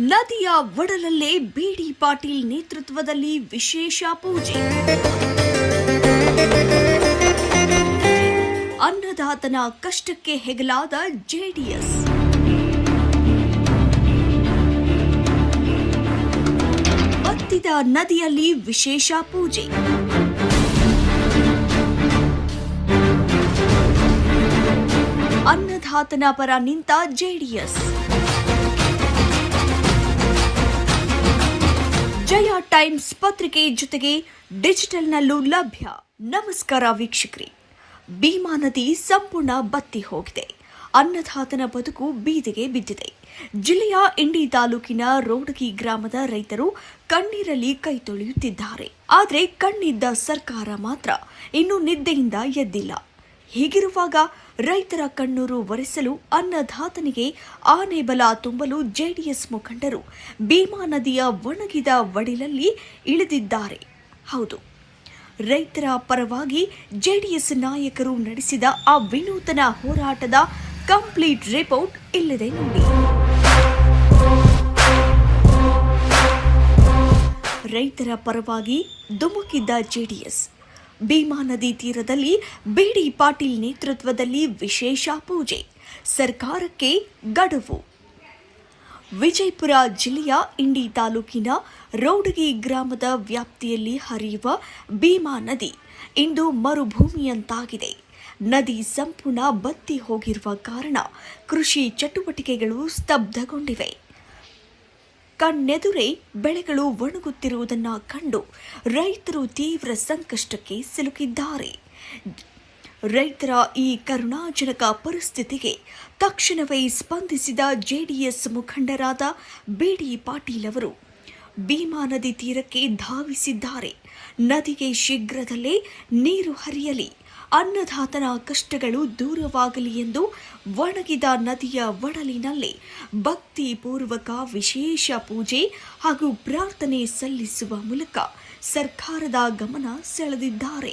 ನದಿಯ ಒಡಲಲ್ಲೇ ಬಿಡಿ ಪಾಟೀಲ್ ನೇತೃತ್ವದಲ್ಲಿ ವಿಶೇಷ ಪೂಜೆ. ಅನ್ನದಾತನ ಕಷ್ಟಕ್ಕೆ ಹೆಗಲಾದ ಜೆಡಿಎಸ್. ಬತ್ತಿದ ನದಿಯಲ್ಲಿ ವಿಶೇಷ ಪೂಜೆ. ಅನ್ನದಾತನ ಪರ ನಿಂತ ಜೆಡಿಎಸ್. ಜಯ ಟೈಮ್ಸ್ ಪತ್ರಿಕೆ ಜೊತೆಗೆ ಡಿಜಿಟಲ್ನಲ್ಲೂ ಲಭ್ಯ. ನಮಸ್ಕಾರ ವೀಕ್ಷಕರೇ. ಭೀಮಾ ನದಿ ಸಂಪೂರ್ಣ ಬತ್ತಿ ಹೋಗಿದೆ. ಅನ್ನದಾತನ ಬದುಕು ಬೀದಿಗೆ ಬಿದ್ದಿದೆ. ಜಿಲ್ಲೆಯ ಇಂಡಿ ತಾಲೂಕಿನ ರೋಡಗಿ ಗ್ರಾಮದ ರೈತರು ಕಣ್ಣೀರಲ್ಲಿ ಕೈ ತೊಳೆಯುತ್ತಿದ್ದಾರೆ. ಆದರೆ ಕಣ್ಣಿದ್ದ ಸರ್ಕಾರ ಮಾತ್ರ ಇನ್ನೂ ನಿದ್ದೆಯಿಂದ ಎದ್ದಿಲ್ಲ. ಹೀಗಿರುವಾಗ ರೈತರ ಕಣ್ಣೂರು ಒರೆಸಲು ಅನ್ನದಾತನಿಗೆ ಆನೆ ಬಲ ತುಂಬಲು ಜೆಡಿಎಸ್ ಮುಖಂಡರು ಭೀಮಾ ನದಿಯ ಒಣಗಿದ ಒಡಿಲಲ್ಲಿ ಇಳಿದಿದ್ದಾರೆ. ಹೌದು, ರೈತರ ಪರವಾಗಿ ಜೆಡಿಎಸ್ ನಾಯಕರು ನಡೆಸಿದ ಆ ವಿನೂತನ ಹೋರಾಟದ ಕಂಪ್ಲೀಟ್ ರಿಪೋರ್ಟ್ ಇಲ್ಲಿದೆ ನೋಡಿ. ರೈತರ ಪರವಾಗಿ ಧುಮುಕಿದ್ದ ಜೆಡಿಎಸ್. ಭೀಮಾ ನದಿ ತೀರದಲ್ಲಿ ಬಿಡಿ ಪಾಟೀಲ್ ನೇತೃತ್ವದಲ್ಲಿ ವಿಶೇಷ ಪೂಜೆ. ಸರ್ಕಾರಕ್ಕೆ ಗಡುವು. ವಿಜಯಪುರ ಜಿಲ್ಲೆಯ ಇಂಡಿ ತಾಲೂಕಿನ ರೋಡಗಿ ಗ್ರಾಮದ ವ್ಯಾಪ್ತಿಯಲ್ಲಿ ಹರಿಯುವ ಭೀಮಾ ನದಿ ಇಂದು ಮರುಭೂಮಿಯಂತಾಗಿದೆ. ನದಿ ಸಂಪೂರ್ಣ ಬತ್ತಿ ಹೋಗಿರುವ ಕಾರಣ ಕೃಷಿ ಚಟುವಟಿಕೆಗಳು ಸ್ತಬ್ಧಗೊಂಡಿವೆ. ಕಣ್ಣೆದುರೇ ಬೆಳೆಗಳು ಒಣಗುತ್ತಿರುವುದನ್ನು ಕಂಡು ರೈತರು ತೀವ್ರ ಸಂಕಷ್ಟಕ್ಕೆ ಸಿಲುಕಿದ್ದಾರೆ. ರೈತರ ಈ ಕರುಣಾಜನಕ ಪರಿಸ್ಥಿತಿಗೆ ತಕ್ಷಣವೇ ಸ್ಪಂದಿಸಿದ ಜೆಡಿಎಸ್ ಮುಖಂಡರಾದ ಬಿಡಿ ಪಾಟೀಲ್ ಅವರು ಭೀಮಾ ನದಿ ತೀರಕ್ಕೆ ಧಾವಿಸಿದ್ದಾರೆ. ನದಿಗೆ ಶೀಘ್ರದಲ್ಲೇ ನೀರು ಹರಿಯಲಿ, ಅನ್ನದಾತನ ಕಷ್ಟಗಳು ದೂರವಾಗಲಿ ಎಂದು ಒಣಗಿದ ನದಿಯ ಒಡಲಿನಲ್ಲಿ ಭಕ್ತಿಪೂರ್ವಕ ವಿಶೇಷ ಪೂಜೆ ಹಾಗೂ ಪ್ರಾರ್ಥನೆ ಸಲ್ಲಿಸುವ ಮೂಲಕ ಸರ್ಕಾರದ ಗಮನ ಸೆಳೆದಿದ್ದಾರೆ.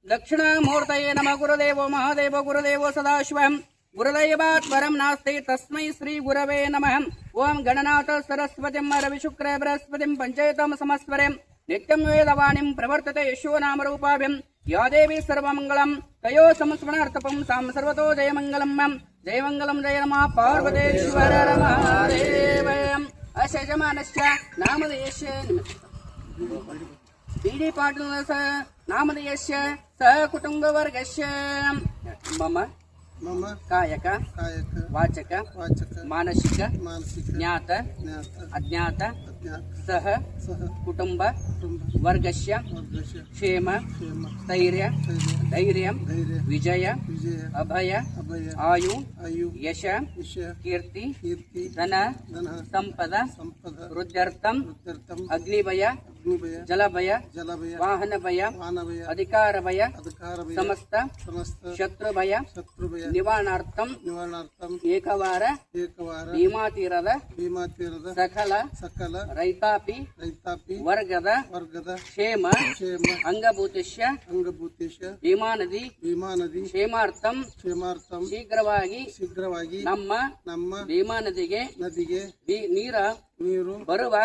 ದಕ್ಷಿಣಮೂರ್ತಯೇ ನಮ ಗುರುದೇವೋ ಮಹಾದೇವೋ ಗುರುದೇವೋ ಸದಾಶಿವಂ ಗುರುದೈವಾತ್ ಪರಂ ನಾಸ್ತಿ ತಸ್ಮೈ ಶ್ರೀ ಗುರವೇ ನಮಃ. ಓಂ ಗಣನಾಥ ಸರಸ್ವತಿಂ ರವಿಶುಕ್ರ ಬೃಹಸ್ಪತಿಂ ಪಂಚಾಯತಂ ಸಮಸ್ವರಂ ನಿತ್ಯಂ ವೇದವಾಣಿಂ ಪ್ರವರ್ತತೆ ಯಶೋ ನಾಮರೂಪಾಭ್ಯಂ ಯಾ ದೇವಿ ಸರ್ವಮಂಗಳಂ ತಯೋ ಸಂಸ್ಮರಣಾರ್ಥಪಂ ಸಾಂ ಸರ್ವತೋ ಜಯಮಂಗಲಂ ಜಯಮಂಗಲಂ ಜಯ ನಮಃ ಪಾರ್ವತೇಶ್ವರ ಮಹಾದೇವ. ಅಶಜಮಾನಶ್ಚ ನಾಮಧೇಯಸ್ಯ ಬಿಡಿ ಪಾಟೀಲ್ ನಾಮಧೇಯಸ್ಯ ಸಹ ಕುಟುಂಬವರ್ಗಸ್ಯ ಮಮ ಕಾಯಕ ವಾಚಕ ಮಾನಸಿಕ ಜ್ಞಾತ ಅಜ್ಞಾತ ಸಹ ಕುಟುಂಬ ವರ್ಗಸ್ಯ ಕ್ಷೇಮ ಸ್ಥೈರ್ಯ ಧೈರ್ಯ ವಿಜಯ ಅಭಯ ಆಯು ಯಶ ಕೀರ್ತಿ ಧನ ಸಂಪದ ವೃದ್ಧ್ಯರ್ಥಂ ಅಗ್ನಿಭಯ ಜಲಭಯ ವಾಹನ ಭಯ ಅಧಿಕಾರ ಭಯ ಸಮಸ್ತ ಶತ್ರುಭಯ ನಿವಾರಣಾರ್ಥಂ ಏಕವಾರ ಭೀಮಾ ತೀರದ ಸಕಲ ರೈತಾಪಿ ವರ್ಗದ ಕ್ಷೇಮ ಅಂಗಭೂತೇಶ್ಯ ಭೀಮಾ ನದಿ ಕ್ಷೇಮಾರ್ಥಂ ಶೀಘ್ರವಾಗಿ ನಮ್ಮ ಭೀಮಾ ನದಿಗೆ ನೀರು ಬರುವ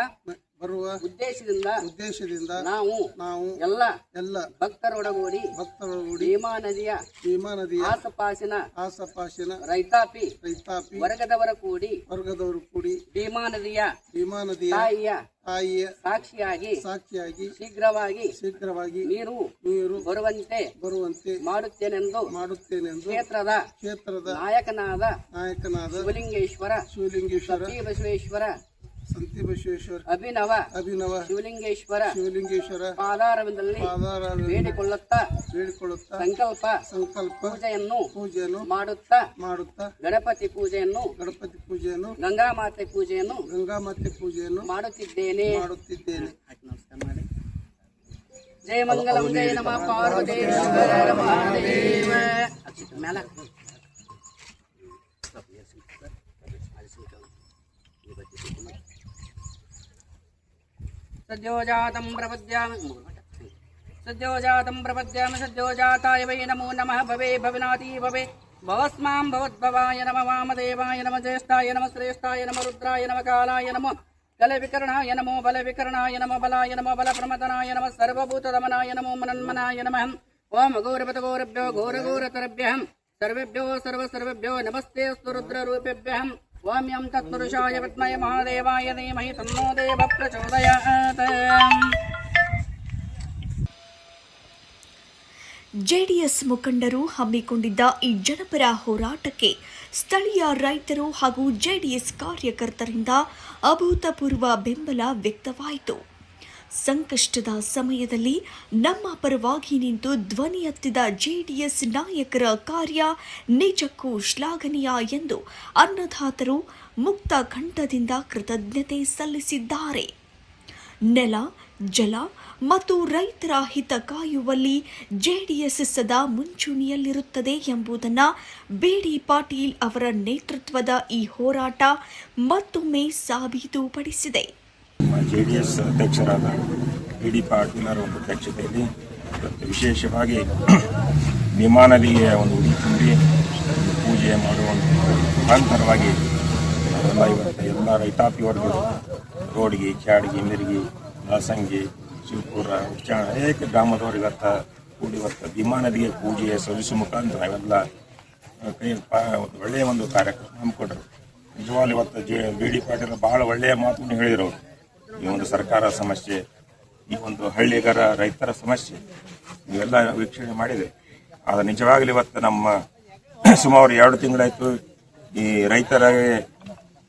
ಉದ್ದೇಶದಿಂದ ನಾವು ಎಲ್ಲ ಭಕ್ತರೊಡಗೂಡಿ ಭೀಮಾ ನದಿಯ ಆಸಪಾಸಿನ ರೈತಾಪಿ ವರ್ಗದವರು ಕೂಡಿ ಭೀಮಾ ನದಿಯ ತಾಯಿಯ ಸಾಕ್ಷಿಯಾಗಿ ಶೀಘ್ರವಾಗಿ ನೀರು ಬರುವಂತೆ ಮಾಡುತ್ತೇನೆಂದು ಕ್ಷೇತ್ರದ ನಾಯಕನಾದ ಶಿವಲಿಂಗೇಶ್ವರ ಸಂತಿ ಬಸವೇಶ್ವರ ಅಭಿನವ ಶಿವಲಿಂಗೇಶ್ವರ ಪಾದಾರವಿಂದದಲ್ಲಿ ಬೇಡಿಕೊಳ್ಳುತ್ತಾ ಸಂಕಲ್ಪ ಪೂಜೆಯನ್ನು ಮಾಡುತ್ತಾ ಗಣಪತಿ ಪೂಜೆಯನ್ನು ಗಂಗಾಮಾತೆ ಪೂಜೆಯನ್ನು ಮಾಡುತ್ತಿದ್ದೇನೆ. ಜಯ ಮಂಗಲಂ ಜಯ ನಮಃ ಪಾರ್ವತೇಶ್ವರ ಮಹಾದೇವ. ಸದ್ಯೋಜಾತಂ ಪ್ರಪದ್ಯಾಮಿ सद्यो जातं प्रपद्यामि सद्यो जाताय वै नमो नमः भवे भवनाति भवे भवस्मां भवद्भवाय नमः वामदेवाय नमः ज्येष्ठाय नमः श्रेष्ठाय नमः रुद्राय नमः कालाय नमः कलविकरणाय नमो बलविकरणाय नमः बलाय नमः बलप्रमदनाय नमः सर्वभूतदमनाय नमो मनन्मनाय नमः ओम घोरपतघोरभ्यो घोरघोरतरभ्यः सर्वेभ्यो सर्वसर्वेभ्यो नमस्तेऽस्तु रुद्ररूपेभ्यः ओम यं तत्पुरुषाय विद्महे महादेवाय धीमहि तन्नो देवः प्रचोदयात्। ಜೆಡಿಎಸ್ ಮುಖಂಡರು ಹಮ್ಮಿಕೊಂಡಿದ್ದ ಈ ಜನಪರ ಹೋರಾಟಕ್ಕೆ ಸ್ಥಳೀಯ ರೈತರು ಹಾಗೂ ಜೆಡಿಎಸ್ ಕಾರ್ಯಕರ್ತರಿಂದ ಅಭೂತಪೂರ್ವ ಬೆಂಬಲ ವ್ಯಕ್ತವಾಯಿತು. ಸಂಕಷ್ಟದ ಸಮಯದಲ್ಲಿ ನಮ್ಮ ಪರವಾಗಿ ನಿಂತು ಧ್ವನಿ ಎತ್ತಿದ ಜೆಡಿಎಸ್ ನಾಯಕರ ಕಾರ್ಯ ನಿಜಕ್ಕೂ ಶ್ಲಾಘನೀಯ ಎಂದು ಅನ್ನದಾತರು ಮುಕ್ತ ಕಂಠದಿಂದ ಕೃತಜ್ಞತೆ ಸಲ್ಲಿಸಿದ್ದಾರೆ. ನೆಲ, ಜಲ ಮತ್ತು ರೈತರ ಹಿತ ಕಾಯುವಲ್ಲಿ ಜೆಡಿಎಸ್ ಸದಾ ಮುಂಚೂಣಿಯಲ್ಲಿರುತ್ತದೆ ಎಂಬುದನ್ನು ಬಿ.ಡಿ. ಪಾಟೀಲ್ ಅವರ ನೇತೃತ್ವದ ಈ ಹೋರಾಟ ಮತ್ತೊಮ್ಮೆ ಸಾಬೀತುಪಡಿಸಿದೆ. ಜೆಡಿಎಸ್ ಅಧ್ಯಕ್ಷರಾದ ಬಿ.ಡಿ. ಪಾಟೀಲ್ ಅವರ ಒಂದು ಅಧ್ಯಕ್ಷತೆಯಲ್ಲಿ ವಿಶೇಷವಾಗಿ ಭೀಮಾ ನದಿಗೆ ಒಂದು ಉಡಿ ತುಂಬಿ ಪೂಜೆ ಮಾಡುವ ಮುಖಾಂತರವಾಗಿ ಎಲ್ಲ ರೈತಾಪಿ ವರ್ಗಗಳು ರೋಡ್ಗಿ, ಕ್ಯಾಡ್ಗಿ, ಮಿರ್ಗಿ, ಲಾಸಂಗಿ, ಶಿವಪುರ, ಉಚ್ಚಾಣ ಅನೇಕ ಗ್ರಾಮದವರು ಇವತ್ತು ಭೀಮಾ ನದಿಗೆ ಪೂಜೆ ಸಲ್ಲಿಸುವ ಮುಖಾಂತರ ಇವೆಲ್ಲ ಒಳ್ಳೆಯ ಒಂದು ಕಾರ್ಯಕ್ರಮ ಹಮ್ಮಿಕೊಂಡರು. ನಿಜವಾಗ್ಲೂ ಇವತ್ತು ಬಿ.ಡಿ. ಪಾಟೀಲ್ ಬಹಳ ಒಳ್ಳೆಯ ಮಾತನ್ನು ಹೇಳಿದರು. ಈ ಒಂದು ಸರ್ಕಾರ ಸಮಸ್ಯೆ, ಈ ಒಂದು ಹಳ್ಳಿಗರ ರೈತರ ಸಮಸ್ಯೆ ಇವೆಲ್ಲ ವೀಕ್ಷಣೆ ಮಾಡಿದೆ. ಆದರೆ ನಿಜವಾಗ್ಲೂ ಇವತ್ತು ನಮ್ಮ ಸುಮಾರು 2 ತಿಂಗಳಾಯಿತು ಈ ರೈತರಿಗೆ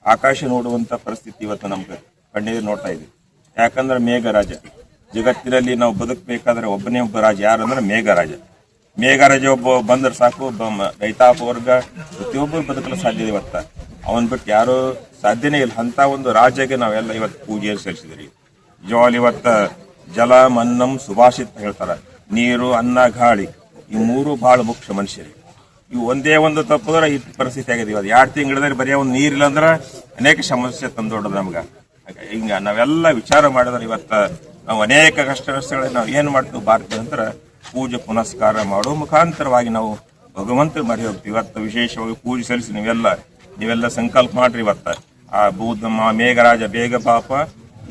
ಆಕಾಶ ನೋಡುವಂಥ ಪರಿಸ್ಥಿತಿ ಇವತ್ತು ನಮ್ಗೆ ಕಣ್ಣೀರು ನೋಡ್ತಾ ಇದ್ದೀವಿ. ಯಾಕಂದ್ರೆ ಮೇಘರಾಜ ಜಗತ್ತಿನಲ್ಲಿ ನಾವು ಬದುಕಬೇಕಾದ್ರೆ ಒಬ್ಬನೇ ಒಬ್ಬ ರಾಜ, ಯಾರಂದ್ರೆ ಮೇಘರಾಜ. ಮೇಘರಾಜ ಒಬ್ಬ ಬಂದ್ರೆ ಸಾಕು, ರೈತಾಪ ವರ್ಗ ಪ್ರತಿಯೊಬ್ಬರು ಬದುಕಲು ಸಾಧ್ಯ. ಇವತ್ತ ಅವನ್ ಬಿಟ್ಟು ಯಾರು ಸಾಧ್ಯನೇ ಇಲ್ಲ. ಅಂತ ಒಂದು ರಾಜ್ಯಕ್ಕೆ ನಾವೆಲ್ಲ ಇವತ್ತು ಪೂಜೆ ಸಲ್ಲಿಸಿದ್ರಿ. ನಿಜವಾಗ್ಲೂ ಇವತ್ತ ಜಲ ಮನ್ನಂ ಸುಭಾಷಿತ ಹೇಳ್ತಾರ, ನೀರು, ಅನ್ನ, ಗಾಳಿ ಈ 3 ಬಹಳ ಮುಖ್ಯ ಮನುಷ್ಯರಿಗೆ. ಇವು ಒಂದೇ ಒಂದು ತಪ್ಪಿದ್ರೆ ಈ ಪರಿಸ್ಥಿತಿ ಆಗಿದೆ. ಇವತ್ತು 2 ತಿಂಗಳಲ್ಲಿ ಬರೀ ಒಂದು ನೀರಿಲ್ಲ ಅಂದ್ರೆ ಅನೇಕ ಸಮಸ್ಯೆ ತಂದೊಡ್ಡದು ನಮ್ಗೆ. ಹಿಂಗ ನಾವೆಲ್ಲ ವಿಚಾರ ಮಾಡಿದ್ರೆ ಇವತ್ತ ನಾವು ಅನೇಕ ಕಷ್ಟಗಳಲ್ಲಿ ನಾವು ಏನು ಮಾಡ್ತೀವಿ ಭಾರತೀಯ ನಂತರ ಪೂಜೆ ಪುನಸ್ಕಾರ ಮಾಡುವ ಮುಖಾಂತರವಾಗಿ ನಾವು ಭಗವಂತ ಮರಿ ಹೋಗ್ತೀವಿ. ಇವತ್ತು ವಿಶೇಷವಾಗಿ ಪೂಜೆ ಸಲ್ಲಿಸಿ ನೀವೆಲ್ಲ ಸಂಕಲ್ಪ ಮಾಡ್ರಿ. ಇವತ್ತ ಆ ಮೇಘರಾಜ ಬೇಗ ಪಾಪ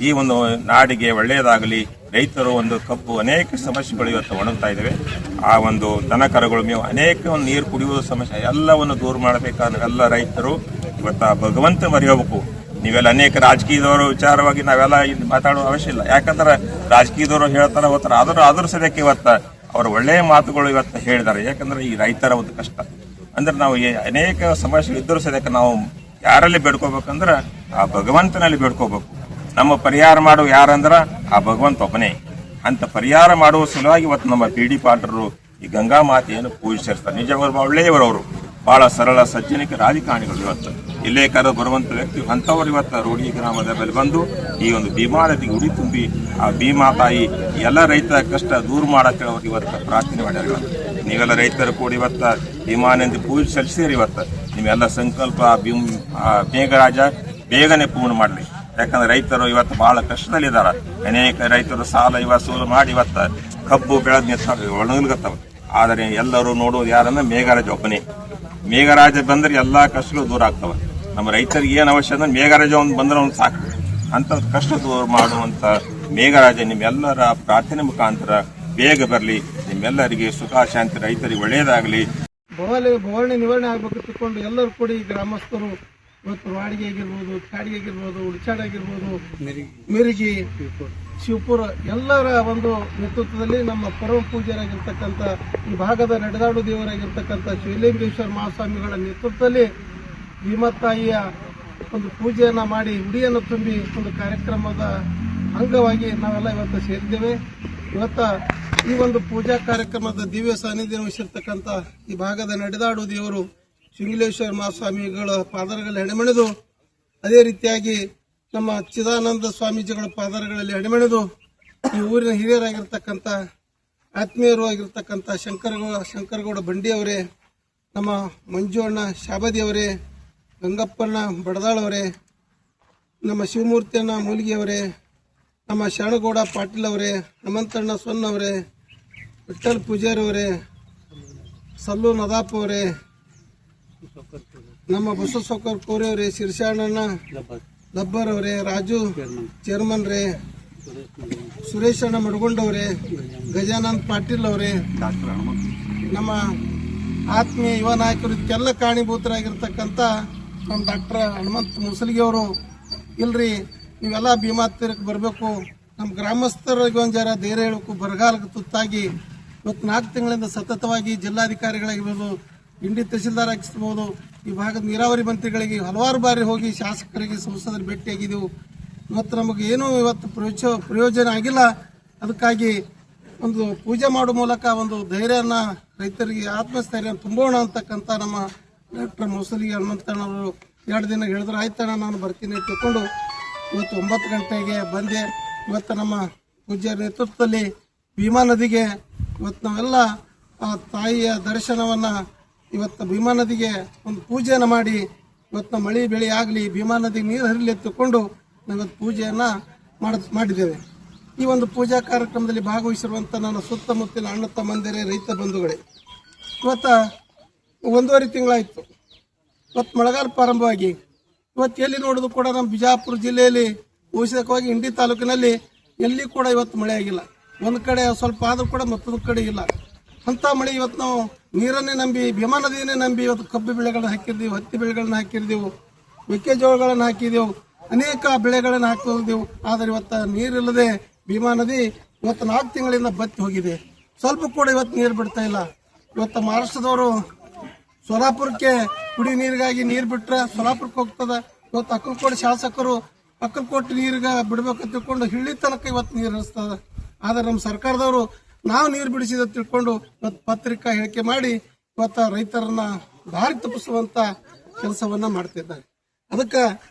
ಈ ಒಂದು ನಾಡಿಗೆ ಒಳ್ಳೆಯದಾಗಲಿ. ರೈತರು ಒಂದು ಕಬ್ಬು ಅನೇಕ ಸಮಸ್ಯೆಗಳು ಇವತ್ತು ಒಣಗ್ತಾ ಇದ್ದಾವೆ. ಆ ಒಂದು ದನ ಕರುಗಳು ಮೇವು ಅನೇಕ ಒಂದು ನೀರು ಕುಡಿಯುವ ಸಮಸ್ಯೆ ಎಲ್ಲವನ್ನು ದೂರ ಮಾಡಬೇಕಾದ್ರೆ ಎಲ್ಲ ರೈತರು ಇವತ್ತು ಭಗವಂತ ಮರಿ ಹೋಗ್ಬೇಕು. ನೀವೆಲ್ಲ ಅನೇಕ ರಾಜಕೀಯದವರು ವಿಚಾರವಾಗಿ ನಾವೆಲ್ಲ ಇಲ್ಲಿ ಮಾತಾಡುವ ಅವಶ್ಯ ಇಲ್ಲ. ಯಾಕಂದ್ರೆ ರಾಜಕೀಯದವರು ಹೇಳ್ತಾರ ಹೋಗ್ತಾರೆ, ಆದ್ರೂ ಸದ್ಯಕ್ಕೆ ಇವತ್ತ ಅವರ ಒಳ್ಳೆಯ ಮಾತುಗಳು ಇವತ್ತು ಹೇಳಿದ್ದಾರೆ. ಯಾಕಂದ್ರೆ ಈ ರೈತರ ಒಂದು ಕಷ್ಟ ಅಂದ್ರೆ ನಾವು ಅನೇಕ ಸಮಸ್ಯೆ ಇದ್ದರೂ ಸದ್ಯಕ್ಕೆ ನಾವು ಯಾರಲ್ಲಿ ಬೇಡ್ಕೋಬೇಕಂದ್ರೆ ಆ ಭಗವಂತನಲ್ಲಿ ಬೇಡ್ಕೋಬೇಕು. ನಮ್ಮ ಪರಿಹಾರ ಮಾಡುವ ಯಾರಂದ್ರ ಆ ಭಗವಂತ ಒಬ್ಬನೇ. ಅಂತ ಪರಿಹಾರ ಮಾಡುವ ಸಲುವಾಗಿ ಇವತ್ತು ನಮ್ಮ ಬಿ.ಡಿ. ಪಾಟೀಲರು ಈ ಗಂಗಾ ಮಾತೆಯನ್ನು ಪೂಜಿಸಿರ್ತಾರೆ. ನಿಜವಾಗ್ಲೂ ಒಳ್ಳೆಯವರವರು, ಬಹಳ ಸರಳ ಸಜ್ಜನಿಕ ರಾಜಕಾರಣಿಗಳು. ಇವತ್ತು ಇಲ್ಲೇ ಬರುವಂತ ವ್ಯಕ್ತಿ ಅಂತವರು ಇವತ್ತು ರೋಡಿ ಗ್ರಾಮದ ಮೇಲೆ ಬಂದು ಈ ಒಂದು ಭೀಮಾ ನದಿಗೆ ಉಡಿ ತುಂಬಿ ಆ ಭೀಮಾ ತಾಯಿ ಎಲ್ಲ ರೈತರ ಕಷ್ಟ ದೂರ ಮಾಡಕ್ಕೆ ಅವ್ರಿಗೆ ಇವತ್ತು ಪ್ರಾರ್ಥನೆ ಮಾಡ್ಯಾರ. ನೀವೆಲ್ಲ ರೈತರು ಕೂಡ ಇವತ್ತು ಭೀಮಾ ನದಿ ಪೂಜೆ ಸಲ್ಲಿಸಿರಿ. ಇವತ್ತು ನೀವೆಲ್ಲ ಸಂಕಲ್ಪ ಮೇಘರಾಜ ಬೇಗನೆ ಪೂರ್ಣ ಮಾಡಲಿ. ಯಾಕಂದ್ರೆ ರೈತರು ಇವತ್ತು ಬಹಳ ಕಷ್ಟದಲ್ಲಿದ್ದಾರೆ. ಅನೇಕ ರೈತರು ಸಾಲ ಸೂಲ ಮಾಡಿ ಇವತ್ತು ಕಬ್ಬು ಬೆಳೆದ ಒಣಗಲ್ಗತ್ತವ. ಆದರೆ ಎಲ್ಲರೂ ನೋಡೋದು ಯಾರಂದ್ರೆ ಮೇಘರಾಜ ಒಬ್ಬನೇ. ಮೇಘರಾಜ ಬಂದ್ರೆ ಎಲ್ಲಾ ಕಷ್ಟಗಳು ದೂರ ಆಗ್ತವ. ನಮ್ಮ ರೈತರಿಗೆ ಏನ್ ಅವಶ್ಯ ಅಂದ್ರೆ ಮೇಘರಾಜ ಒಂದು ಬಂದ್ರೆ ಒಂದು ಸಾಕು. ಅಂತ ಕಷ್ಟ ದೂರ ಮಾಡುವಂತ ಮೇಘರಾಜ ನಿಮ್ಮೆಲ್ಲರ ಪ್ರಾರ್ಥನೆ ಮುಖಾಂತರ ಬೇಗ ಬರಲಿ. ನಿಮ್ಮೆಲ್ಲರಿಗೆ ಸುಖ ಶಾಂತಿ, ರೈತರಿಗೆ ಒಳ್ಳೆಯದಾಗಲಿ. ಭವಾನಿ ನಿವಾರಣೆ ಆಗ್ಬೇಕು ತಿಳ್ಕೊಂಡು ಎಲ್ಲರೂ ಕೂಡಿ ಗ್ರಾಮಸ್ಥರು ಇವತ್ತು ವಾಡಿಗೆ ಆಗಿರ್ಬೋದು, ಚಾಡಿಗೆ ಆಗಿರ್ಬೋದು, ಉಳಿಚಾಡ ಆಗಿರ್ಬೋದು, ಮಿರ್ಗಿ, ಶಿವಪುರ ಎಲ್ಲರ ಒಂದು ನೇತೃತ್ವದಲ್ಲಿ ನಮ್ಮ ಪರಮ ಪೂಜ್ಯರಾಗಿರ್ತಕ್ಕಂಥ ಈ ಭಾಗದ ನಡೆದಾಡು ದೇವರಾಗಿರ್ತಕ್ಕಂಥ ಶಿವಲಿಂಗೇಶ್ವರ ಮಹಾಸ್ವಾಮಿಗಳ ನೇತೃತ್ವದಲ್ಲಿ ಭೀಮಾತಾಯಿಯ ಒಂದು ಪೂಜೆಯನ್ನ ಮಾಡಿ ಉಡಿಯನ್ನು ತುಂಬಿ ಒಂದು ಕಾರ್ಯಕ್ರಮದ ಅಂಗವಾಗಿ ನಾವೆಲ್ಲ ಇವತ್ತು ಸೇರಿದ್ದೇವೆ. ಈ ಒಂದು ಪೂಜಾ ಕಾರ್ಯಕ್ರಮದ ದಿವ್ಯ ಸಾನ್ನಿಧ್ಯ ವಹಿಸಿರ್ತಕ್ಕಂಥ ಈ ಭಾಗದ ನಡೆದಾಡು ದೇವರು ಶಿವಲಿಂಗೇಶ್ವರ ಮಹಾಸ್ವಾಮಿಗಳ ಪಾದಗಳಲ್ಲಿ ಹೆಣೆಮೆಣೆದು, ಅದೇ ರೀತಿಯಾಗಿ ನಮ್ಮ ಚಿದಾನಂದ ಸ್ವಾಮೀಜಿಗಳ ಪಾದಗಳಲ್ಲಿ ಹೆಣೆಮೆಣೆದು ಈ ಊರಿನ ಹಿರಿಯರಾಗಿರ್ತಕ್ಕಂಥ ಆತ್ಮೀಯರು ಆಗಿರ್ತಕ್ಕಂಥ ಶಂಕರಗೌಡ ಬಂಡಿಯವರೇ, ನಮ್ಮ ಮಂಜುವಣ್ಣ ಶಾಬದಿಯವರೇ, ಗಂಗಪ್ಪಣ್ಣ ಬಡದಾಳವರೇ, ನಮ್ಮ ಶಿವಮೂರ್ತಿಯಣ್ಣ ಮೂಲಿಗೆಯವರೇ, ನಮ್ಮ ಶರಣಗೌಡ ಪಾಟೀಲ್ ಅವರೇ, ಹನುಮಂತಣ್ಣ ಸೊನ್ನವರೇ, ವಿಠ್ಠಲ್ ಪೂಜಾರಿ ಅವರೇ, ಸಲ್ಲು ನದಾಪ್ ಅವರೇ, ನಮ್ಮ ಬಸವ ಸೌಕರ್ ಕೋರೆ ಅವರೇ, ಶಿರ್ಷಾಣಣ್ಣ ಲಬ್ಬರ್ ಅವರೇ, ರಾಜು ಚೇರ್ಮನ್ ರೇ, ಸುರೇಶ್ ಅಣ್ಣ ಮಡಗೊಂಡವ್ರೆ, ಗಜಾನಂದ್ ಪಾಟೀಲ್ ಅವರೇ, ನಮ್ಮ ಆತ್ಮೀಯ ಯುವ ನಾಯಕರು ಇದಕ್ಕೆಲ್ಲ ಕಾರಣೀಭೂತರಾಗಿರ್ತಕ್ಕಂಥ ನಮ್ಮ ಡಾಕ್ಟರ್ ಹನುಮಂತ ಮುಸಲಿಗೆ ಅವರು, ಇಲ್ರಿ ನೀವೆಲ್ಲ ಭೀಮಾ ತೀರಕ್ಕೆ ಬರಬೇಕು, ನಮ್ಮ ಗ್ರಾಮಸ್ಥರಿಗೆ ಒಂದು ಜರ ಧೈರ್ಯ ಹೇಳಬೇಕು, ಬರಗಾಲಕ್ಕೆ ತುತ್ತಾಗಿ ಇವತ್ತು 4 ತಿಂಗಳಿಂದ ಸತತವಾಗಿ ಜಿಲ್ಲಾಧಿಕಾರಿಗಳಾಗಿರ್ಬೋದು, ಇಂಡಿ ತಹಸೀಲ್ದಾರ್ ಆಗಿರ್ಬೋದು, ಈ ಭಾಗದ ನೀರಾವರಿ ಮಂತ್ರಿಗಳಿಗೆ ಹಲವಾರು ಬಾರಿ ಹೋಗಿ ಶಾಸಕರಿಗೆ ಸಂಸದರು ಭೇಟಿಯಾಗಿದ್ದೆವು. ಮತ್ತು ನಮಗೆ ಏನೂ ಇವತ್ತು ಪ್ರಯೋಜನ ಆಗಿಲ್ಲ. ಅದಕ್ಕಾಗಿ ಒಂದು ಪೂಜೆ ಮಾಡೋ ಮೂಲಕ ಒಂದು ಧೈರ್ಯನ ರೈತರಿಗೆ ಆತ್ಮಸ್ಥೈರ್ಯ ತುಂಬೋಣ ಅಂತಕ್ಕಂಥ ನಮ್ಮ ಡಾಕ್ಟರ್ ಮುಸಲಿಗೆ ಹನುಮಂತಣ್ಣವರು 2 ದಿನ ಹೇಳಿದ್ರೆ ಆಯ್ತಣ್ಣ ನಾನು ಬರ್ತೀನಿ ತಿಳ್ಕೊಂಡು ಇವತ್ತು 9 ಗಂಟೆಗೆ ಬಂದೆ. ಇವತ್ತು ನಮ್ಮ ಪೂಜ್ಯ ನೇತೃತ್ವದಲ್ಲಿ ಭೀಮಾ ನದಿಗೆ ಇವತ್ತು ನಾವೆಲ್ಲ ಆ ತಾಯಿಯ ದರ್ಶನವನ್ನು ಇವತ್ತು ಭೀಮಾ ನದಿಗೆ ಒಂದು ಪೂಜೆಯನ್ನು ಮಾಡಿ ಇವತ್ತು ಮಳೆ ಬೆಳೆ ಆಗಲಿ, ಭೀಮಾ ನದಿಗೆ ನೀರು ಹರಿಲಿ ತಿಳ್ಕೊಂಡು ನಾವಿವತ್ತು ಪೂಜೆಯನ್ನು ಮಾಡಿದ್ದೇವೆ. ಈ ಒಂದು ಪೂಜಾ ಕಾರ್ಯಕ್ರಮದಲ್ಲಿ ಭಾಗವಹಿಸಿರುವಂಥ ನನ್ನ ಸುತ್ತಮುತ್ತಲಿನ ಅಣ್ಣ ತಮ್ಮಂದಿರೇ, ರೈತ ಬಂಧುಗಳೇ, ಇವತ್ತು 1.5 ತಿಂಗಳಾಯಿತು. ಇವತ್ತು ಮಳೆಗಾಲ ಪ್ರಾರಂಭವಾಗಿ ಇವತ್ತು ಎಲ್ಲಿ ನೋಡೋದು ಕೂಡ ನಮ್ಮ ಬಿಜಾಪುರ ಜಿಲ್ಲೆಯಲ್ಲಿ ವಿಶೇಷವಾಗಿ ಇಂಡಿ ತಾಲೂಕಿನಲ್ಲಿ ಎಲ್ಲಿ ಕೂಡ ಇವತ್ತು ಮಳೆ ಆಗಿಲ್ಲ. ಒಂದು ಕಡೆ ಸ್ವಲ್ಪ ಆದರೂ ಕೂಡ ಮತ್ತೊಂದು ಕಡೆ ಇಲ್ಲ. ಅಂಥ ಮಳೆ ಇವತ್ತು ನಾವು ನೀರನ್ನೇ ನಂಬಿ, ಭೀಮಾ ನದಿಯನ್ನೇ ನಂಬಿ ಇವತ್ತು ಕಬ್ಬು ಬೆಳೆಗಳನ್ನ ಹಾಕಿರ್ದೆವು, ಹತ್ತಿ ಬೆಳೆಗಳನ್ನ ಹಾಕಿರ್ದೆವು, ಮೆಕ್ಕೆಜೋಳಗಳನ್ನು ಹಾಕಿದೆವು, ಅನೇಕ ಬೆಳೆಗಳನ್ನು ಹಾಕಿದೆವು. ಆದರೆ ಇವತ್ತು ನೀರಿಲ್ಲದೆ ಭೀಮಾ ನದಿ ಇವತ್ತು 4 ತಿಂಗಳಿಂದ ಬತ್ತಿ ಹೋಗಿದೆ. ಸ್ವಲ್ಪ ಕೂಡ ಇವತ್ತು ನೀರು ಬಿಡ್ತಾ ಇಲ್ಲ. ಇವತ್ತು ಮಹಾರಾಷ್ಟ್ರದವರು ಸೋಲಾಪುರಕ್ಕೆ ಕುಡಿ ನೀರಿಗಾಗಿ ನೀರು ಬಿಟ್ರೆ ಸೋಲಾಪುರಕ್ಕೆ ಹೋಗ್ತದ. ಇವತ್ತು ಅಕ್ಕಲಕೋಟೆ ಶಾಸಕರು ಅಕ್ಕಲಕೋಟೆ ನೀರಿಗೆ ಬಿಡಬೇಕು ತಿಳ್ಕೊಂಡು ಹಿಳ್ಳಿ ತನಕ ಇವತ್ತು ನೀರು ಹರಿಸ್ತದ. ಆದರೆ ನಮ್ಮ ಸರ್ಕಾರದವರು ನಾವು ನೀರು ಬಿಡಿಸಿದ ತಿಳ್ಕೊಂಡು ಇವತ್ತು ಪತ್ರಿಕಾ ಹೇಳಿಕೆ ಮಾಡಿ ಇವತ್ತು ರೈತರನ್ನ ದಾರಿ ತಪ್ಪಿಸುವಂತ ಕೆಲಸವನ್ನ ಮಾಡ್ತಿದ್ದಾರೆ. ಅದಕ್ಕೆ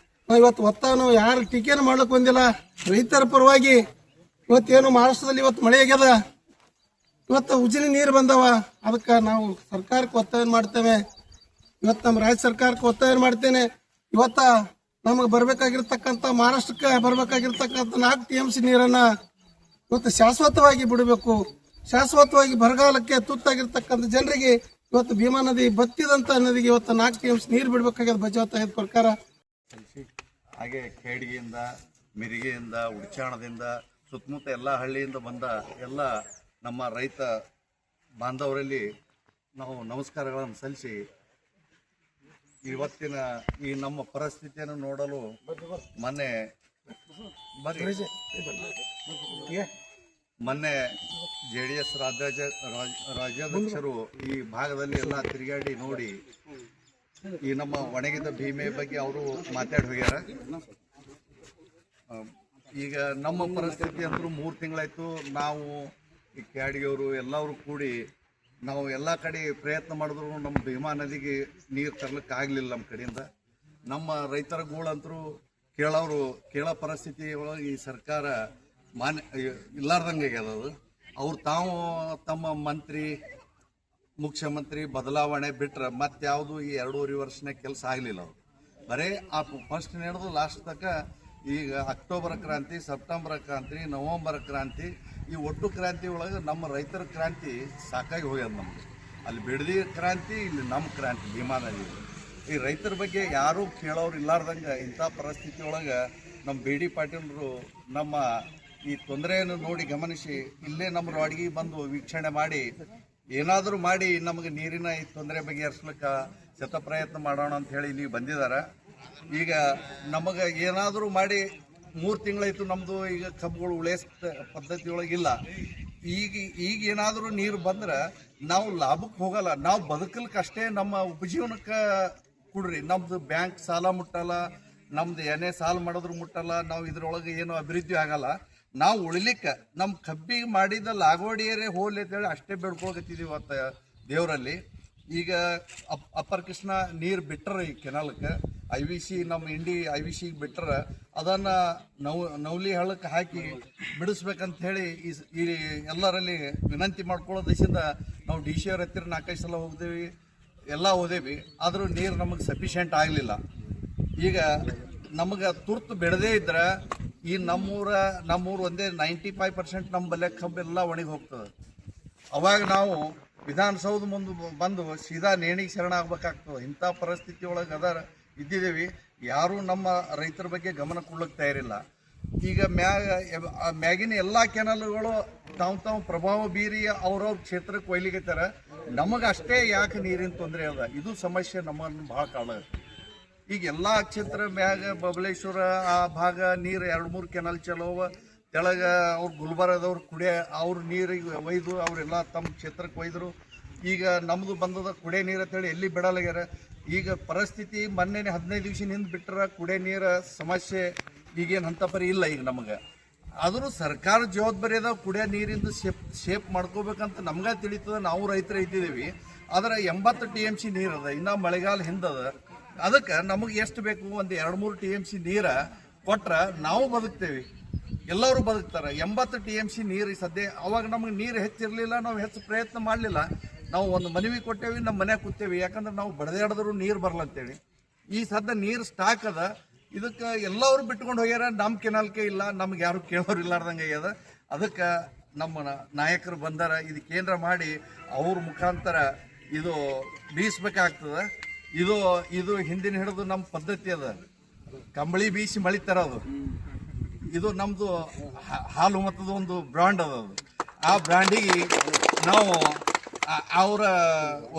ನಾವು ಇವತ್ತು ಒತ್ತಾನು ಯಾರು ಟೀಕೆಯನ್ನು ಮಾಡ್ಲಿಕ್ಕೆ ಬಂದಿಲ್ಲ. ರೈತರ ಪರವಾಗಿ ಇವತ್ತೇನು ಮಹಾರಾಷ್ಟ್ರದಲ್ಲಿ ಇವತ್ತು ಮಳೆ ಆಗ್ಯದ, ಇವತ್ತು ಉಜಿನಿ ನೀರು ಬಂದವ. ಅದಕ್ಕೆ ನಾವು ಸರ್ಕಾರಕ್ಕೆ ಒತ್ತಾಯ ಮಾಡ್ತೇವೆ. ಇವತ್ತು ನಮ್ಮ ರಾಜ್ಯ ಸರ್ಕಾರಕ್ಕೆ ಒತ್ತಾಯ ಮಾಡ್ತೇನೆ. ಇವತ್ತ ನಮಗೆ ಬರಬೇಕಾಗಿರ್ತಕ್ಕಂಥ, ಮಹಾರಾಷ್ಟ್ರಕ್ಕೆ ಬರಬೇಕಾಗಿರ್ತಕ್ಕಂಥ 4 TMC ನೀರನ್ನ ಇವತ್ತು ಶಾಶ್ವತವಾಗಿ ಬಿಡಬೇಕು. ಶಾಶ್ವತವಾಗಿ ಬರಗಾಲಕ್ಕೆ ತುತ್ತಾಗಿರ್ತಕ್ಕಂಥ ಜನರಿಗೆ ಇವತ್ತು ಭೀಮಾ ನದಿ ಬತ್ತಿದಂತ ನದಿಗೆ ಇವತ್ತು 4 TMC ನೀರು ಬಿಡಬೇಕಾಗ್ಯದ ಬಚಾವತಾಯದ ಪ್ರಕಾರ. ಹಾಗೆ ಖೇಡ್ಗಿಯಿಂದ, ಮಿರಿಗೆಯಿಂದ, ಉಡ್ಚಾಣದಿಂದ, ಸುತ್ತಮುತ್ತ ಎಲ್ಲ ಹಳ್ಳಿಯಿಂದ ಬಂದ ಎಲ್ಲ ನಮ್ಮ ರೈತ ಬಾಂಧವರಲ್ಲಿ ನಾವು ನಮಸ್ಕಾರಗಳನ್ನು ಸಲ್ಲಿಸಿ ಇವತ್ತಿನ ಈ ನಮ್ಮ ಪರಿಸ್ಥಿತಿಯನ್ನು ನೋಡಲು ಮೊನ್ನೆ JDS ರಾಜ್ಯಾಧ್ಯಕ್ಷರು ಈ ಭಾಗದಲ್ಲಿ ಎಲ್ಲ ತಿರುಗಾಡಿ ನೋಡಿ ಈ ನಮ್ಮ ಒಣಗಿದ ಭೀಮೆ ಬಗ್ಗೆ ಅವರು ಮಾತಾಡಿ ಹೋಗ್ಯಾರ. ಈಗ ನಮ್ಮ ಪರಿಸ್ಥಿತಿ ಅಂತೂ 3 ತಿಂಗಳಾಯ್ತು. ನಾವು ಈ ಕ್ಯಾಡಿಯವರು ಎಲ್ಲರೂ ಕೂಡಿ ನಾವು ಎಲ್ಲ ಕಡೆ ಪ್ರಯತ್ನ ಮಾಡಿದ್ರು ನಮ್ಮ ಭೀಮಾ ನದಿಗೆ ನೀರು ತರ್ಲಿಕ್ಕೆ ಆಗಲಿಲ್ಲ. ನಮ್ಮ ಕಡೆಯಿಂದ ನಮ್ಮ ರೈತರ ಗೋಳಂತರೂ ಕೇಳೋ ಪರಿಸ್ಥಿತಿ ಒಳಗೆ ಈ ಸರ್ಕಾರ ಇಲ್ಲಾರ್ದಂಗೆ ಆಗ್ಯದ. ಅವ್ರು ತಾವು ತಮ್ಮ ಮಂತ್ರಿ, ಮುಖ್ಯಮಂತ್ರಿ ಬದಲಾವಣೆ ಬಿಟ್ರೆ ಮತ್ಯಾವುದು ಈ 2.5 ವರ್ಷನೇ ಕೆಲಸ ಆಗಲಿಲ್ಲ. ಅವರು ಬರೀ ಆ ಫಸ್ಟ್ ನಡೆದು ಲಾಸ್ಟ್ ತನಕ ಈಗ ಅಕ್ಟೋಬರ್ ಕ್ರಾಂತಿ, ಸೆಪ್ಟೆಂಬರ್ ಕ್ರಾಂತಿ, ನವೆಂಬರ್ ಕ್ರಾಂತಿ, ಈ ಒಟ್ಟು ಕ್ರಾಂತಿ ಒಳಗೆ ನಮ್ಮ ರೈತರ ಕ್ರಾಂತಿ ಸಾಕಾಗಿ ಹೋಗ್ಯದ. ನಮಗೆ ಅಲ್ಲಿ ಬಿಡದಿ ಕ್ರಾಂತಿ, ಇಲ್ಲಿ ನಮ್ಮ ಕ್ರಾಂತಿ ಭೀಮಾ ನದಿ. ಈ ರೈತರ ಬಗ್ಗೆ ಯಾರೂ ಕೇಳೋರು ಇಲ್ಲಾರ್ದಂಗೆ ಇಂಥ ಪರಿಸ್ಥಿತಿ ಒಳಗೆ ನಮ್ಮ BD ಪಾಟೀಲರು ನಮ್ಮ ಈ ತೊಂದರೆಯನ್ನು ನೋಡಿ ಗಮನಿಸಿ ಇಲ್ಲೇ ನಮ್ಮ ರೋಡ್ಗೆ ಬಂದು ವೀಕ್ಷಣೆ ಮಾಡಿ ಏನಾದರೂ ಮಾಡಿ ನಮಗೆ ನೀರಿನ ಈ ತೊಂದರೆ ಬಗೆಹರಿಸ್ಲಿಕ್ಕೆ ಶತ ಪ್ರಯತ್ನ ಮಾಡೋಣ ಅಂತ ಹೇಳಿ ಇಲ್ಲಿ ಬಂದಿದ್ದಾರೆ. ಈಗ ನಮಗೆ ಏನಾದರೂ ಮಾಡಿ 3 ತಿಂಗಳಾಯ್ತು ನಮ್ಮದು ಈಗ ಕಬ್ಬುಗಳು ಉಳಿಸ ಪದ್ಧತಿ ಒಳಗಿಲ್ಲ. ಈಗ ಏನಾದರೂ ನೀರು ಬಂದ್ರೆ ನಾವು ಲಾಭಕ್ಕೆ ಹೋಗಲ್ಲ, ನಾವು ಬದುಕಲಿಕ್ಕೆ ಅಷ್ಟೇ, ನಮ್ಮ ಉಪಜೀವನಕ್ಕೆ ಕೊಡ್ರಿ. ನಮ್ಮದು ಬ್ಯಾಂಕ್ ಸಾಲ ಮುಟ್ಟಲ್ಲ, ನಮ್ದು ಏನೇ ಸಾಲ ಮಾಡಿದ್ರು ಮುಟ್ಟಲ್ಲ, ನಾವು ಇದ್ರೊಳಗೆ ಏನು ಅಭಿವೃದ್ಧಿ ಆಗಲ್ಲ. ನಾವು ಉಳಿಲಿಕ್ಕೆ ನಮ್ಮ ಕಬ್ಬಿಗೆ ಮಾಡಿದ ಲಾಗೋಡಿಯರೇ ಹೋಗ್ಲಿ ಅಂತೇಳಿ ಅಷ್ಟೇ ಬೇಡ್ಕೊಳಕತ್ತಿದ್ದೀವಿ ಇವತ್ತು ದೇವರಲ್ಲಿ. ಈಗ ಅಪ್ಪರ್ ಕೃಷ್ಣ ನೀರು ಬಿಟ್ಟರೆ ಈ ಕೆನಾಲಕ್ಕೆ IVC ನಮ್ಮ ಇಂಡಿ IVCಗೆ ಬಿಟ್ಟರೆ ಅದನ್ನು ನವಲಿ ಹಳ್ಳಕ್ಕೆ ಹಾಕಿ ಬಿಡಿಸ್ಬೇಕಂತ ಹೇಳಿ ಈ ಎಲ್ಲರಲ್ಲಿ ವಿನಂತಿ ಮಾಡ್ಕೊಳ್ಳೋ ದೇಶದಿಂದ ನಾವು DC ಅವ್ರ ಹತ್ತಿರ 4-5 ಸಲ ಹೋಗ್ದೇವಿ, ಎಲ್ಲ ಹೋದೇವಿ. ಆದರೂ ನೀರು ನಮಗೆ ಸಫಿಷಿಯೆಂಟ್ ಆಗಲಿಲ್ಲ. ಈಗ ನಮಗೆ ತುರ್ತು ಬೆಳೆದೇ ಇದ್ರೆ ಈ ನಮ್ಮೂರು ಒಂದೇ 95% ನಮ್ಮ ಬಲ್ಲೆ ಕಬ್ಬೆಲ್ಲ ಒಣಗಿ ಹೋಗ್ತದೆ. ಅವಾಗ ನಾವು ವಿಧಾನಸೌಧ ಮುಂದೆ ಬಂದು ಸೀದಾ ನೇಣಿಗೆ ಶರಣ ಆಗ್ಬೇಕಾಗ್ತದೆ. ಇಂಥ ಪರಿಸ್ಥಿತಿ ಒಳಗೆ ಇದ್ದಿದ್ದೀವಿ. ಯಾರೂ ನಮ್ಮ ರೈತರ ಬಗ್ಗೆ ಗಮನ ಕೊಡ್ಲಿಕ್ಕೆ ತಯಾರಿಲ್ಲ. ಈಗ ಮ್ಯಾಗಿನ ಎಲ್ಲ ಕೆನಲ್ಗಳು ತಾವು ಪ್ರಭಾವ ಬೀರಿ ಅವ್ರವ್ರ ಕ್ಷೇತ್ರಕ್ಕೆ ಒಯ್ಲಿಕತ್ತಾರ. ನಮಗೆ ಅಷ್ಟೇ ಯಾಕೆ ನೀರಿನ ತೊಂದರೆ ಅದ, ಇದು ಸಮಸ್ಯೆ ನಮ್ಮನ್ನು ಭಾಳ ಕಾಡುತ್ತೆ. ಈಗ ಎಲ್ಲ ಕ್ಷೇತ್ರ ಮ್ಯಾಗ ಬಬಲೇಶ್ವರ ಆ ಭಾಗ ನೀರು 2-3 ಕೆನಲ್ ಚಲೋವ, ತೆಳಗ ಅವ್ರು ಗುಲ್ಬರ್ಗದವ್ರು ಅವ್ರ ನೀರಿಗೆ ಒಯ್ದು ಅವರೆಲ್ಲ ತಮ್ಮ ಕ್ಷೇತ್ರಕ್ಕೆ ಒಯ್ದರು. ಈಗ ನಮ್ಮದು ಬಂದದ ಕುಡಿಯ ನೀರು ಅಂತೇಳಿ ಎಲ್ಲಿ ಬಿಡಲಾಗ್ಯಾರ. ಈಗ ಪರಿಸ್ಥಿತಿ ಮೊನ್ನೆ 15 ದಿವಸ ನಿಂದು ಬಿಟ್ಟರೆ ಕುಡಿಯ ನೀರ ಸಮಸ್ಯೆ ಈಗೇನು ಅಂತ ಪರಿ ಇಲ್ಲ. ಈಗ ನಮಗೆ ಆದರೂ ಸರ್ಕಾರ ಜವಾಬ್ದಾರಿ ಅದ, ಕುಡಿಯೋ ನೀರಿಂದ ಶೇಪ್ ಮಾಡ್ಕೋಬೇಕಂತ ನಮ್ಗೆ ತಿಳಿತದ. ನಾವು ರೈತರ ಇದ್ದಿದ್ದೀವಿ. ಆದರೆ 80 TMC ನೀರು ಅದ, ಇನ್ನು ಮಳೆಗಾಲ ಹಿಂದದ. ಅದಕ್ಕೆ ನಮಗೆ ಎಷ್ಟು ಬೇಕು, ಒಂದು 2-3 TMC ನೀರು ಕೊಟ್ರೆ ನಾವು ಬದುಕ್ತೇವೆ, ಎಲ್ಲರೂ ಬದುಕ್ತಾರೆ. 80 TMC ನೀರು ಸದ್ಯ ಅವಾಗ ನಮಗೆ ನೀರು ಹೆಚ್ಚಿರಲಿಲ್ಲ, ನಾವು ಹೆಚ್ಚು ಪ್ರಯತ್ನ ಮಾಡಲಿಲ್ಲ. ನಾವು ಒಂದು ಮನವಿ ಕೊಟ್ಟೇವಿ, ನಮ್ಮ ಮನ್ಯಾಗ ಕೂತೇವಿ. ಯಾಕಂದ್ರೆ ನಾವು ಬಡದಾಡಿದ್ರು ನೀರು ಬರಲ್ಲ ಅಂತೇಳಿ. ಈ ಸದ್ಯ ನೀರು ಸ್ಟಾಕ್ ಅದ. ಇದಕ್ಕೆ ಎಲ್ಲರೂ ಬಿಟ್ಕೊಂಡು ಹೋಗ್ಯಾರ. ನಮ್ಮ ಕೆನಾಲ್ಕೆ ಇಲ್ಲ, ನಮ್ಗೆ ಯಾರು ಕೇಳೋರು ಇಲ್ಲಾರ್ದಂಗೆ ಆಗ್ಯದ. ಅದಕ್ಕೆ ನಮ್ಮ ನಾಯಕರು ಬಂದಾರ, ಇದಕ್ಕೇನಾರ ಮಾಡಿ ಅವ್ರ ಮುಖಾಂತರ ಇದು ಬೀಸ್ಬೇಕಾಗ್ತದೆ. ಇದು ಹಿಂದಿನ ಹಿಡಿದು ನಮ್ಮ ಪದ್ಧತಿ ಅದ, ಕಂಬಳಿ ಬೀಸಿ ಮಳಿ ತರೋದು. ಇದು ನಮ್ಮದು ಹಾಲು ಮತದ ಒಂದು ಬ್ರ್ಯಾಂಡ್ ಅದ. ಆ ಬ್ರ್ಯಾಂಡಿಗೆ ನಾವು ಅವರ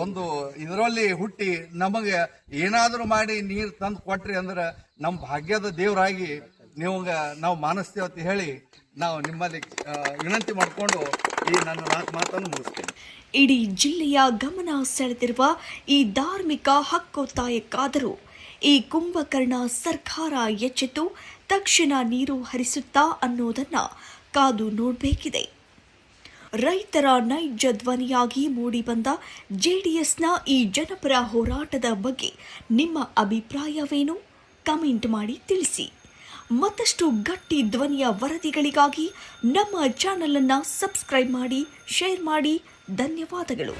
ಒಂದು ಇದರಲ್ಲಿ ಹುಟ್ಟಿ ನಮಗೆ ಏನಾದರೂ ಮಾಡಿ ನೀರು ತಂದು ಕೊಟ್ರಿ ಅಂದ್ರೆ ನಮ್ಮ ಭಾಗ್ಯದ ದೇವರಾಗಿ ನಾವು ಮಾನಿಸ್ತೇವೆ ಅಂತ ಹೇಳಿ ನಾವು ನಿಮ್ಮಲ್ಲಿ ವಿನಂತಿ ಮಾಡಿಕೊಂಡು ಈ ನನ್ನ 4 ಮಾತನ್ನು ಮುಗಿಸ್ತೇನೆ. ಇಡೀ ಜಿಲ್ಲೆಯ ಗಮನ ಸೆಳೆದಿರುವ ಈ ಧಾರ್ಮಿಕ ಹಕ್ಕೊತ್ತಾಯಕ್ಕಾದರೂ ಈ ಕುಂಭಕರ್ಣ ಸರ್ಕಾರ ಎಚ್ಚೆತ್ತು ತಕ್ಷಣ ನೀರು ಹರಿಸುತ್ತಾ ಅನ್ನೋದನ್ನ ಕಾದು ನೋಡಬೇಕಿದೆ. ರೈತರ ನೈಜ ಧ್ವನಿಯಾಗಿ ಮೂಡಿಬಂದ ಜೆಡಿಎಸ್ನ ಈ ಜನಪರ ಹೋರಾಟದ ಬಗ್ಗೆ ನಿಮ್ಮ ಅಭಿಪ್ರಾಯವೇನು? ಕಮೆಂಟ್ ಮಾಡಿ ತಿಳಿಸಿ. ಮತ್ತಷ್ಟು ಗಟ್ಟಿ ಧ್ವನಿಯ ವರದಿಗಳಿಗಾಗಿ ನಮ್ಮ ಚಾನೆಲ್ ಅನ್ನು ಸಬ್ಸ್ಕ್ರೈಬ್ ಮಾಡಿ, ಶೇರ್ ಮಾಡಿ. ಧನ್ಯವಾದಗಳು.